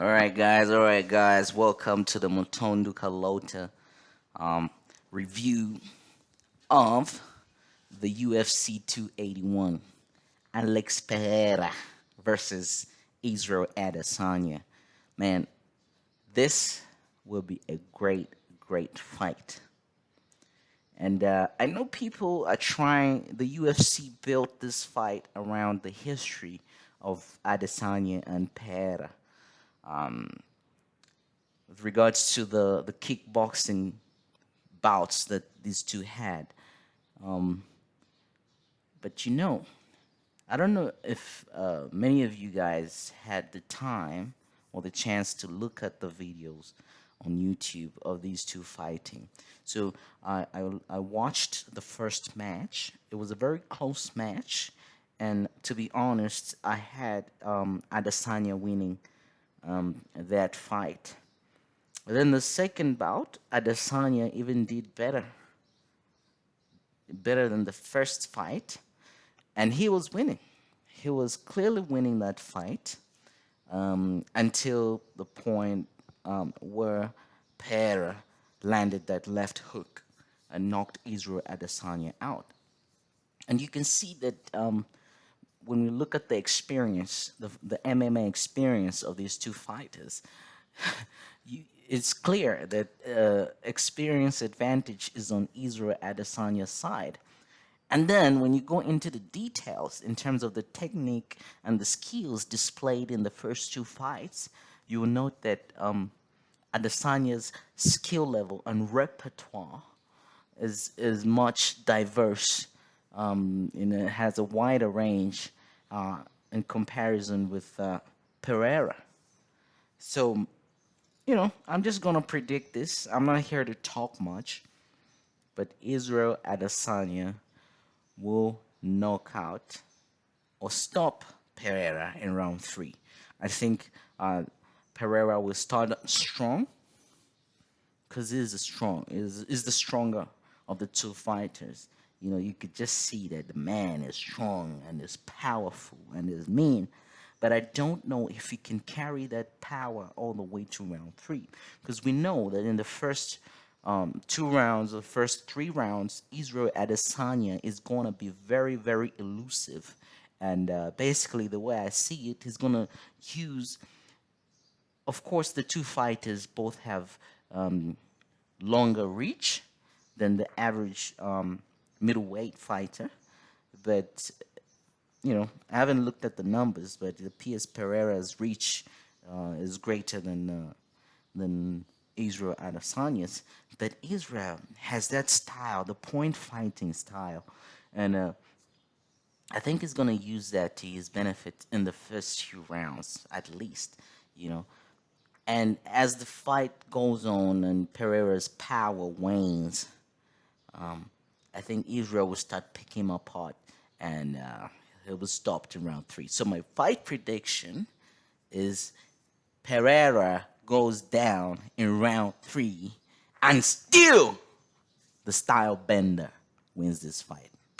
All right, guys. Welcome to the Mutondu Kalota um, review of the UFC 281. Alex Pereira versus Israel Adesanya. Man, this will be a great fight. And I know people are trying, the UFC built this fight around the history of Adesanya and Pereira. Um, with regards to the kickboxing bouts that these two had. Um, but I don't know if many of you guys had the time or the chance to look at the videos on YouTube of these two fighting. So I watched the first match. It was a very close match. And to be honest, I had Adesanya winning that fight. Then the second bout, Adesanya even did better than the first fight, and he was winning. He was clearly winning that fight until the point where Pereira landed that left hook and knocked Israel Adesanya out. And you can see that when we look at the experience, the MMA experience of these two fighters, it's clear that experience advantage is on Israel Adesanya's side. And then when you go into the details in terms of the technique and the skills displayed in the first two fights, you will note that Adesanya's skill level and repertoire is much diverse. It has a wider range in comparison with Pereira. So I'm just gonna predict this. I'm not here to talk much, but Israel Adesanya will knock out or stop Pereira in round three. I think Pereira will start strong because is the stronger of the two fighters. You could just see that the man is strong and is powerful and is mean. But I don't know if he can carry that power all the way to round three. Because we know that in the first two rounds, the first 3 rounds, Israel Adesanya is going to be very elusive. And basically, the way I see it, he's going to use, of course, the two fighters both have longer reach than the average middleweight fighter. But I haven't looked at the numbers, but it appears Pereira's reach is greater than Israel Adesanya's. But Israel has that style, the point fighting style, and I think he's gonna use that to his benefit in the first few rounds, at least. You know, and as the fight goes on and Pereira's power wanes, I think Israel will start picking him apart, and it was stopped in round three. So my fight prediction is Pereira goes down in round three, and still the style bender wins this fight.